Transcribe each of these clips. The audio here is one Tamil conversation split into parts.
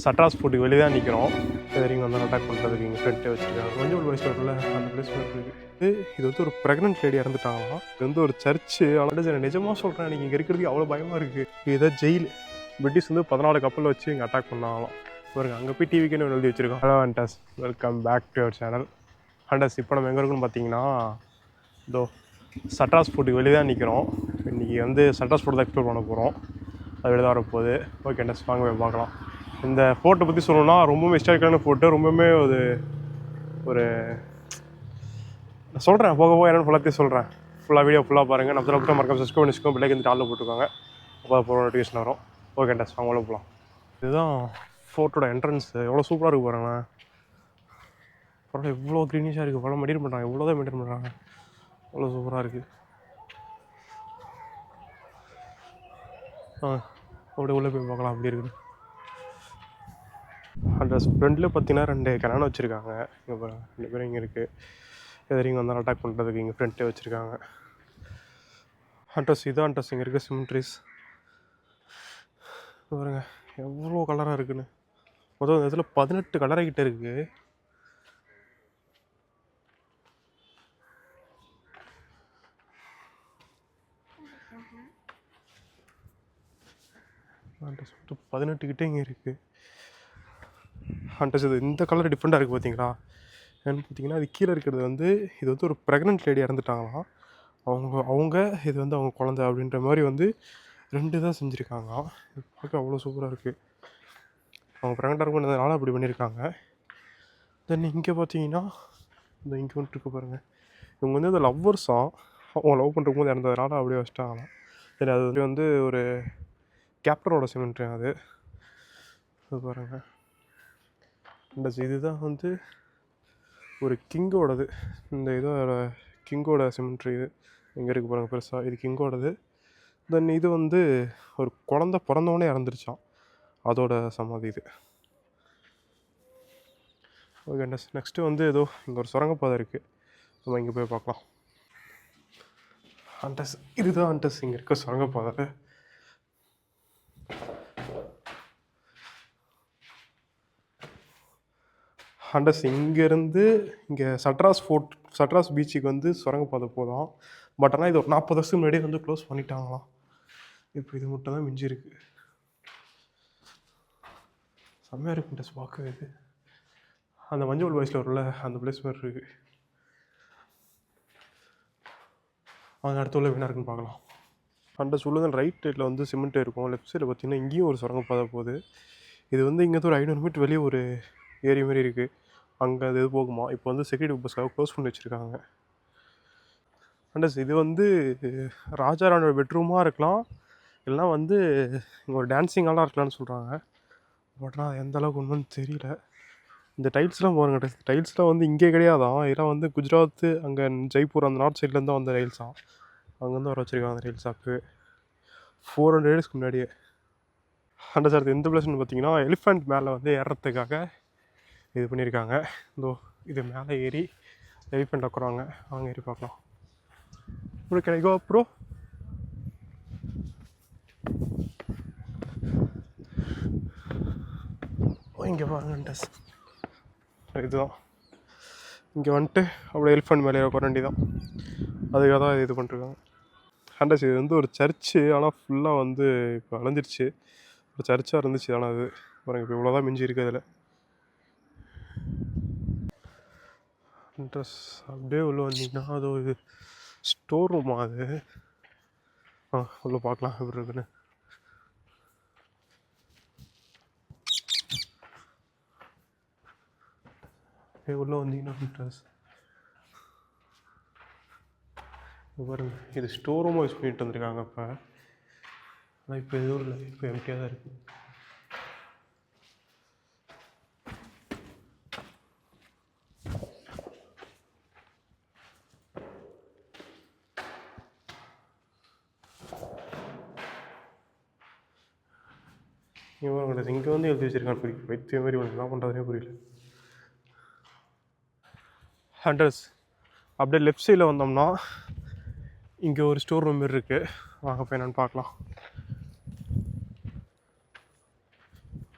சட்ராஸ் ஃபுட்டுக்கு வெளியே தான் நிற்கிறோம். இது வரைக்கும் வந்து அட்டாக் பண்ணுறதுக்கு எங்கள் ஃப்ரெண்ட்டே வச்சுருக்காங்க. மஞ்சள் வயசில் இருக்குல்ல அந்த பிளேஸ் இருக்குது. இது வந்து ஒரு ப்ரெக்னென்ட் லேடி இறந்துட்டாங்களாம். இது வந்து ஒரு சர்ச்சு. ஆனால் நிஜமாக சொல்கிறேன், எனக்கு இங்கே இருக்கிறதுக்கு அவ்வளோ பயமாக இருக்குது. இதுதான் ஜெயில். பிரிட்டிஷ் வந்து 14 கப்பலில் வச்சு இங்கே அட்டாக் பண்ணாங்களாம். பாருங்க, அங்கே போய் டிவிக்குன்னு எழுதி வச்சுருக்கோம். ஹலோ அண்டஸ், welcome back to our channel. அண்டஸ், இப்போ நம்ம எங்கே இருக்குன்னு பார்த்தீங்கன்னா, இதோ சட்ராஸ் ஃபுட்டுக்கு வெளியே தான் நிற்கிறோம். இன்றைக்கி வந்து சட்ராஸ் ஃபுட் தான் எக்ஸ்ப்ளோர் பண்ண போகிறோம். அது வெளியே தான் வரப்போகுது. ஓகே அண்டஸ், வாங்க போய் பார்க்கலாம். இந்த ஃபோட்டோ பற்றி சொல்லணும்னா ரொம்பவுமே ஹிஸ்டாரிக்கலான ஃபோட்டோ. ரொம்பவுமே ஒரு நான் சொல்கிறேன், போக போக என்னென்னு ஃபுல்லாத்தையும் சொல்கிறேன். ஃபுல்லாக வீடியோ ஃபுல்லாக பாருங்கள். நம்ம தரப்பு மறக்காம சப்ஸ்கிரைப் பண்ணி வச்சுக்கோங்க. பிள்ளைக்கு வந்து ஆளில் போட்டுருக்காங்க. அப்போ போகிற நோட்டிஃபிகேஷன் வரும். ஓகே அண்டஸ், வாங்க உள்ள போகலாம். இதுதான் ஃபோர்ட்டோட என்ட்ரன்ஸு. எவ்வளோ சூப்பராக இருக்குது பாருங்களேன். பரவாயில்ல, எவ்வளோ க்ரீனிஷாக இருக்குது. படம் மெயின்டைன் பண்ணுறாங்க, எவ்வளோ தான் மெயின்டைன் பண்ணுறாங்க. அவ்வளோ சூப்பராக இருக்குது. அப்படியே உள்ளே போய் பார்க்கலாம் அப்படி இருக்குது. அந்த ஃப்ரெண்டில் பார்த்தீங்கன்னா 2 கல்யாணம் வச்சுருக்காங்க. இங்கே பாருங்க, 2 பேரும் இங்கே இருக்குது. எதிரிங்க வந்தாலும் அட்டாக் பண்ணுறதுக்கு இங்கே ஃப்ரெண்ட்டே வச்சுருக்காங்க. அட்ரஸ் இதான் அட்ரஸ். இங்கே இருக்க சிமெண்ட்ரிஸ் பாருங்க, எவ்வளோ கலராக இருக்குன்னு. மொத்தம் இந்த இதில் 18 கலராகிட்ட இருக்குது. அட்ரஸ் மட்டும் 18 கிட்டே இங்கே இருக்குது. அட்ரஸ் இது இந்த கலர் டிஃப்ரெண்ட்டாக இருக்குது பார்த்தீங்களா. என்னென்னு பார்த்தீங்கன்னா, அது கீழே இருக்கிறது வந்து இது வந்து ஒரு ப்ரெக்னென்ட் லேடி இறந்துட்டாங்களாம். அவங்க இது வந்து அவங்க குழந்தை அப்படின்ற மாதிரி வந்து 2 தான் செஞ்சுருக்காங்க. பார்க்க அவ்வளோ சூப்பராக இருக்குது. அவங்க ப்ரெக்னெண்ட்டாக இருக்குன்றதுனால அப்படி பண்ணியிருக்காங்க. தென் இங்கே பார்த்தீங்கன்னா, இந்த இங்கே வந்துட்டு இருக்கு பாருங்கள். இவங்க வந்து அந்த லவ்வர்ஸாக அவங்க லவ் பண்ணுறபோது இறந்ததுனால அப்படியே வச்சிட்டாங்களாம். சரி, அது வந்து ஒரு கேப்டனோட சிமெண்ட்ரி அது பாருங்கள். இந்த இதுதான் வந்து ஒரு கிங்கோடது. இந்த இதோட கிங்கோட சிமெண்ட்ரி இது இங்கே இருக்குது பாருங்கள் பெருசாக. இது கிங்கோடது. தென் இது வந்து ஒரு குழந்த பிறந்தவொடனே இறந்துருச்சான், அதோட சமாதி இது. ஓகே, நெக்ஸ்ட்டு வந்து ஏதோ இங்கே ஒரு சுரங்கப்பாதை இருக்குது. நம்ம இங்கே போய் பார்க்கலாம். அண்டஸ் இதுதான் அண்டஸ், இங்கே இருக்க சுரங்கப்பாதை. அண்டஸ் இங்கேருந்து இங்கே சட்ராஸ் பீச்சுக்கு வந்து சுரங்கப்பாதை போதும். பட் ஆனால் இது ஒரு 40 வருஷத்துக்கு முன்னாடியே வந்து க்ளோஸ் பண்ணிட்டாங்களாம். இப்போ இது மட்டும் தான் மிஞ்சி இருக்குது. செம்மையாக இருக்கு அண்டஸ் பார்க்கவே. இது அந்த மஞ்சள் வயசில் வரும்ல அந்த பிளேஸ் மாதிரி இருக்குது. அவங்க அடுத்த உள்ள என்ன இருக்குன்னு பார்க்கலாம். அண்டஸ் உள்ள ரைட் சைடில் வந்து சிமெண்ட் இருக்கும். லெஃப்ட் சைடில் பார்த்தீங்கன்னா இங்கேயும் ஒரு சுரங்கப்பாதை போகுது. இது வந்து இங்கே ஒரு 500 மீட்டர் வெளியே ஒரு ஏரியா மாதிரி இருக்குது. அங்கே அது போகுமா. இப்போ வந்து செக்யூரிட்டி பர்பஸ்க்காக க்ளோஸ் பண்ணி வச்சுருக்காங்க. அண்டஸ் இது வந்து ராஜா ராணியோட பெட்ரூமாக இருக்கலாம், இல்லைனா வந்து இங்கே ஒரு டான்ஸிங்காலாம் இருக்கலாம்னு சொல்கிறாங்க. பட் ஆனால் எந்த அளவுக்கு ஒன்றுன்னு தெரியல. இந்த டைல்ஸ்லாம் பாருங்க, டைல்ஸ்லாம் வந்து இங்கே கிடையாதான். இதெல்லாம் வந்து குஜராத் அங்கே ஜெய்ப்பூர் அந்த நார்த் சைட்லேருந்து தான் வந்த டைல்ஸாக. அங்கேருந்து வர வச்சுருக்காங்க அந்த டைல்ஸ் ஷாப்பு 400 இயர்ஸ்க்கு முன்னாடியே. அண்டர் சார் எந்த பிளேஸ்னு பார்த்தீங்கன்னா, எலிஃபண்ட் மேலே வந்து ஏறுறதுக்காக இது பண்ணியிருக்காங்க. இதோ இது மேலே ஏறி எலிஃபண்ட் உட்குறாங்க. அவங்க ஏறி பார்க்கலாம். Bro can I go up bro? இங்கே பாருங்க அண்டஸ், இதுதான் இங்கே வந்துட்டு அப்படியே எலிஃபண்ட் மேலே உட்கார வேண்டியதான். அதுக்காக தான் இது பண்ணிருக்காங்க. அண்டஸ் இது வந்து ஒரு சர்ச்சு, ஆனால் ஃபுல்லாக வந்து இப்போ அலைஞ்சிருச்சு. ஒரு சர்ச்சாக இருந்துச்சு, ஆனால் அது பாருங்கள் இப்போ இவ்வளோதான் மிஞ்சி இருக்குது அதில். அட்ரஸ் அப்படியே உள்ள வந்தீங்கன்னா அது ஒரு ஸ்டோர் ரூமா அது. உள்ள பார்க்கலாம் எப்படி இருக்குன்னு. அப்படியே உள்ள வந்தீங்கன்னா அட்ரஸ் பாருங்க, இது ஸ்டோர் ரூமாக யூஸ் பண்ணிட்டு வந்திருக்காங்க இப்போ. ஆனால் இப்போ எதுவும் இல்லை, இப்போ எம்டியாக தான் இருக்குது. இங்கே வந்து எழுதி வச்சிருக்கான்னு புரியல. வைத்திய மாதிரி ஒன்று என்ன பண்ணுறதுனே புரியல. அட்ரஸ் அப்படியே லெஃப்ட் சைடில் வந்தோம்னா இங்கே ஒரு ஸ்டோர் ரூம் மாதிரி இருக்குது. வாங்க போய் என்னென்னு பார்க்கலாம்.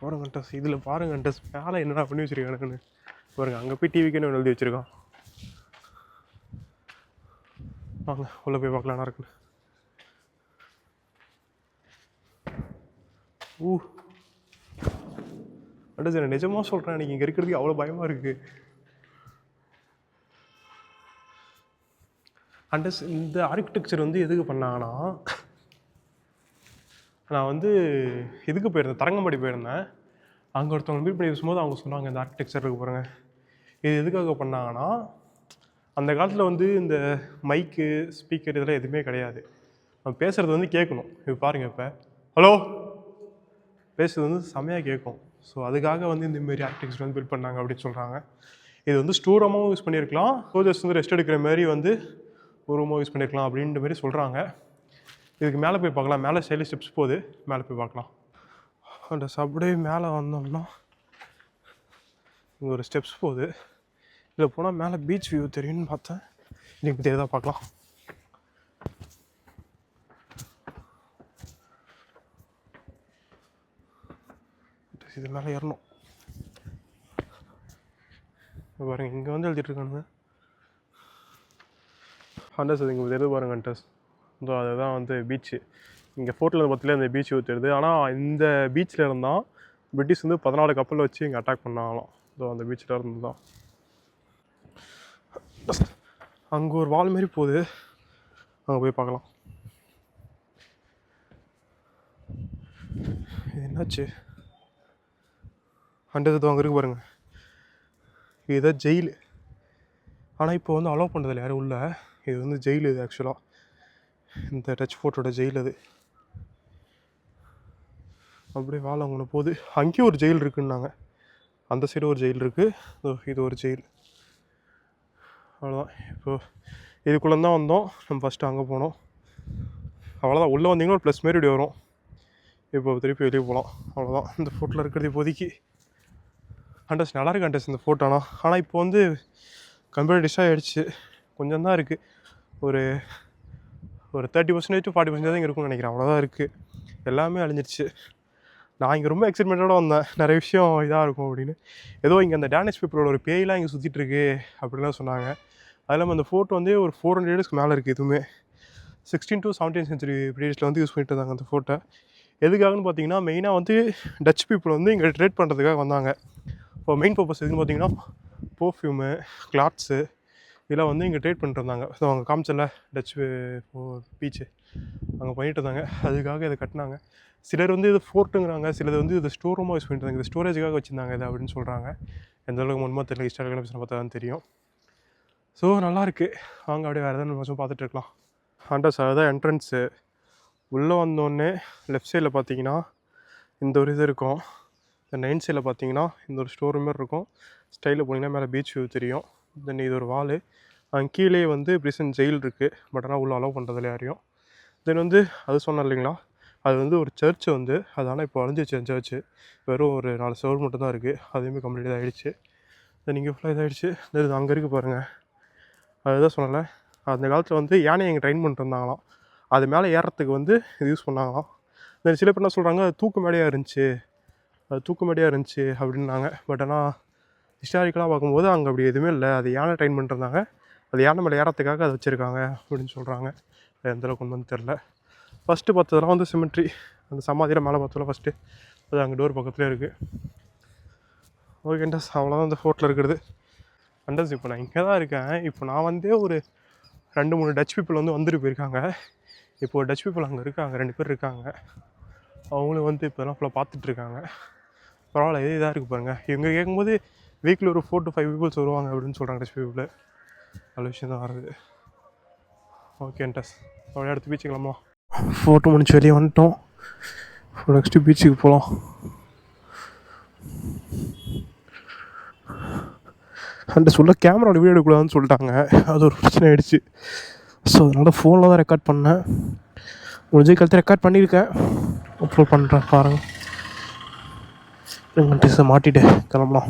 பாருங்கன்டஸ், இதில் பாருங்கன்டஸ் மேலே என்னடா பண்ணி வச்சுருக்கானுங்கன்னு பாருங்க. அங்கே போய் டிவிக்குன்னு எழுதி வச்சுருக்கான். வாங்க உள்ளே போய் பார்க்கலாம் என்ன இருக்குன்னு. அண்டா சார் நிஜமாக சொல்கிறேன், எனக்கு இங்கே இருக்கிறதுக்கு அவ்வளோ பயமாக இருக்குது. அண்டஸ் இந்த ஆர்கிடெக்சர் வந்து எதுக்கு பண்ணாங்கன்னா, நான் வந்து இதுக்கு போயிருந்தேன், தரங்கம்பாடி போயிருந்தேன். அங்கே ஒருத்தவங்க மீட் பண்ணி பேசும்போது அவங்க சொன்னாங்க இந்த ஆர்கிடெக்சர் இருக்கு பாருங்க, இது எதுக்காக பண்ணாங்கன்னா, அந்த காலத்தில் வந்து இந்த மைக்கு ஸ்பீக்கர் இதெல்லாம் எதுவுமே கிடையாது. நம்ம பேசுகிறது வந்து கேட்கணும். இப்போ பாருங்கள், இப்போ ஹலோ பேசுகிறது வந்து செம்மையாக கேட்கும். ஸோ அதுக்காக வந்து இந்தமாரி ஆர்கிடெக்சர் வந்து பில்ட் பண்ணாங்க அப்படின்னு சொல்கிறாங்க. இது வந்து ஸ்டோர் ரூமாகவும் யூஸ் பண்ணியிருக்கலாம், சோல்ஜர்ஸ் வந்து ரெஸ்ட் எடுக்கிற மாதிரி வந்து ஒரு ரூமாக யூஸ் பண்ணியிருக்கலாம் அப்படின்ற மாதிரி சொல்கிறாங்க. இதுக்கு மேலே போய் பார்க்கலாம். மேலே சைடில் ஸ்டெப்ஸ் போகுது, மேலே போய் பார்க்கலாம். அந்த சப்டே மேலே வந்தோம்னா இங்கே ஒரு ஸ்டெப்ஸ் போகுது. இதில் போனால் மேலே பீச் வியூ தெரியும்னு பார்த்தேன். இன்னைக்கு தெரியாதான் பார்க்கலாம். இது மேலே ஏறணும் பாருங்க. இங்கே வந்து எழுதிட்டுருக்கானுங்க ஹண்டர்ஸ். அது இங்கே தெரியுது பாருங்க ஹண்டர்ஸ். ஸோ அதுதான் வந்து பீச்சு. இங்கே ஃபோட்டோவில் பார்த்தாலே அந்த பீச் தெரியுது. ஆனால் இந்த பீச்சில் இருந்தால் பிரிட்டிஷ் வந்து 14 கப்பல் வச்சு இங்கே அட்டாக் பண்ணாங்களாம். ஸோ அந்த பீச்சில் இருந்து தான். அங்கே ஒரு வால் மாரி போகுது, அங்கே போய் பார்க்கலாம். இது என்னாச்சு ஹண்டர்ஸ்? அங்கே இருக்கு பாருங்கள், இதுதான் ஜெயிலு. ஆனால் இப்போ வந்து அலோவ் பண்ணுறதில்ல யாரும் உள்ள. இது வந்து ஜெயில். இது ஆக்சுவலாக இந்த டச் ஃபோட்டோட ஜெயில். அது அப்படியே வாழ அவங்கள போகுது. அங்கேயும் ஒரு ஜெயில் இருக்குன்னாங்க. அந்த சைடு ஒரு ஜெயில் இருக்குது, இது ஒரு ஜெயில். அவ்வளோதான். இப்போது இதுக்குள்ளே தான் வந்தோம். நம்ம ஃபஸ்ட்டு அங்கே போனோம். அவ்வளோதான். உள்ளே வந்தீங்கன்னா ஒரு ப்ளஸ் மாரி இப்படி வரும். இப்போ திருப்பி வெளியே போகலாம். அவ்வளோதான். இந்த ஃபோட்டோவில் இருக்கிறது இப்போதைக்கு ஹண்டர்ஸ். நல்லா இருக்கு ஹண்டர்ஸ் இந்த ஃபோட்டோனா. ஆனால் இப்போ வந்து கம்ப்யூட்டர் டிஷ் ஆகிடுச்சு. கொஞ்சம் தான் இருக்குது. ஒரு 30% to 40% தான் இங்கே இருக்கும்னு நினைக்கிறேன். அவ்வளோதான் இருக்குது. எல்லாமே அழிஞ்சிருச்சு. நான் இங்கே ரொம்ப எக்ஸைட்மெண்ட்டோட வந்தேன், நிறைய விஷயம் இதாக இருக்கும் அப்படின்னு. ஏதோ இங்கே அந்த டேனிஷ் பீப்புளோட ஒரு பேயெலாம் இங்கே சுற்றிட்டுருக்கு அப்படின்லாம் சொன்னாங்க. அது இல்லாமல் அந்த ஃபோட்டோ வந்து ஒரு 400 yearsக்கு மேலே இருக்குது. இதுவுமே 16 to 17th century பீரியட்ஸில் வந்து யூஸ் பண்ணிட்டு இருந்தாங்க அந்த ஃபோட்டோ. எதுக்காகன்னு பார்த்தீங்கன்னா, மெயினாக வந்து டச் பீப்புள் வந்து இங்கே ட்ரேட் பண்ணுறதுக்காக வந்தாங்க. இப்போ மெயின் பர்பஸ் எதுன்னு பார்த்தீங்கன்னா, பர்ஃப்யூமு, கிளாத்ஸு இதெல்லாம் வந்து இங்கே ட்ரேட் பண்ணிட்டு இருந்தாங்க. ஸோ அவங்க காமிச்சல டச் பீச்சு அங்கே பண்ணிட்டு இருந்தாங்க. அதுக்காக இதை கட்டினாங்க. சிலர் வந்து இது ஃபோர்ட்டுங்கிறாங்க, சிலது வந்து இது ஸ்டோர் ரூமாக யூஸ் பண்ணிட்டு இருந்தாங்க. இது ஸ்டோரேஜுக்காக வச்சுருந்தாங்க இது அப்படின்னு சொல்கிறாங்க. எந்த அளவுக்கு முன்மா தெரியல, இன்ஸ்டாகிராம் பேசுகிற பார்த்தா தான் தெரியும். ஸோ நல்லாயிருக்கு. வாங்க அப்படியே வேறு எதாவது கொஞ்சம் பார்த்துட்டு இருக்கலாம். ஹண்டர்ஸ் அதுதான் என்ட்ரன்ஸு. உள்ளே வந்தோடனே லெஃப்ட் சைடில் பார்த்தீங்கன்னா இந்த ஒரு இது இருக்கும். இந்த 9 சைடில் பார்த்தீங்கன்னா இந்த ஒரு ஸ்டோர் ரூம் மாதிரி இருக்கும். ஸ்டைலில் போனீங்கன்னா மேலே பீச் வியூ தெரியும். தென் இது ஒரு வாலு. கீழே வந்து பிரிசன் ஜெயில் இருக்குது. பட் ஆனால் உள்ளே அலோவ் பண்ணுறதில்ல யாரையும். தென் வந்து அது சொன்னேன் இல்லைங்களா, அது வந்து ஒரு சர்ச்சு வந்து அது ஆனால் இப்போ அழிஞ்சிச்சு. அந்த சர்ச்சு வெறும் ஒரு 4 சவர் மட்டும் தான் இருக்குது. அதுவுமே கம்ப்ளீட் ஆகிடுச்சு. தென் இங்கே ஃபுல்லாக இதாகிடுச்சு. தென் அங்கே இருக்குது பாருங்கள், அதுதான் சொன்னல. அந்த காலத்தில் வந்து யானையை இங்கே ட்ரெயின் பண்ணிட்டு இருந்தாங்களாம். அது மேலே ஏறுறதுக்கு வந்து இது யூஸ் பண்ணாங்களாம். தென் சில பேர் என்ன சொல்கிறாங்க, அது தூக்கு மேடையாக இருந்துச்சு, அது தூக்கு மேடையாக இருந்துச்சு அப்படின்னாங்க. பட் ஆனால் ஹிஸ்டாரிக்கலாக பார்க்கும்போது அங்கே அப்படி எதுவுமே இல்லை. அது யானை ட்ரெயின் பண்ணிட்டுருந்தாங்க, அது யானை மேலே ஏறத்துக்காக அதை வச்சுருக்காங்க அப்படின்னு சொல்கிறாங்க. எந்தளவுக்கு கொண்டு வந்து தெரில. ஃபஸ்ட்டு பார்த்ததெல்லாம் வந்து சிமெட்ரி, அந்த சமாதியில் மேலே பார்த்தோம்ல ஃபஸ்ட்டு, அது அங்கே டோர் பக்கத்துலேயே இருக்குது. ஓகே அண்டர்ஸ், அவ்வளோதான் இந்த ஃபோட்டோவில் இருக்கிறது. அண்டர்ஸ் இப்போ நான் இங்கே தான் இருக்கேன். இப்போ நான் வந்து ஒரு 2-3 டச் பீப்புள் வந்து வந்துட்டு போயிருக்காங்க. இப்போது டச் பீப்புள் அங்கே இருக்காங்க, 2 பேர் இருக்காங்க. அவங்களும் வந்து இப்போ எல்லாம் ஃபுல்லாக பார்த்துட்ருக்காங்க. பரவாயில்ல, இது இதாக இருக்குது பாருங்கள். இவங்க கேட்கும்போது வீக்கில் ஒரு 4 to 5 பீப்புள்ஸ் வருவாங்க அப்படின்னு சொல்கிறாங்க டச் பீப்புள். நல்ல விஷயம் தான் வருது. ஓகே அண்டர்ஸ், அவ்வளோ அடுத்து பீச்சுக்கலாமா? ஃபோட்டோ முடிச்சு வெளியே வந்துட்டோம். நெக்ஸ்ட்டு பீச்சுக்கு போகலாம். அந்த சொல்ல கேமராவில் வீடியோ எடுக்கக்கூடாதுன்னு சொல்லிட்டாங்க. அது ஒரு பிரச்சனை ஆகிடுச்சு. ஸோ அதனால் ஃபோனில் தான் ரெக்கார்ட் பண்ணேன். முடிஞ்ச காலத்தில் ரெக்கார்ட் பண்ணியிருக்கேன், அப்லோட் பண்ணுறேன் பாருங்கள். மாட்டிட்டு கிளம்பலாம்.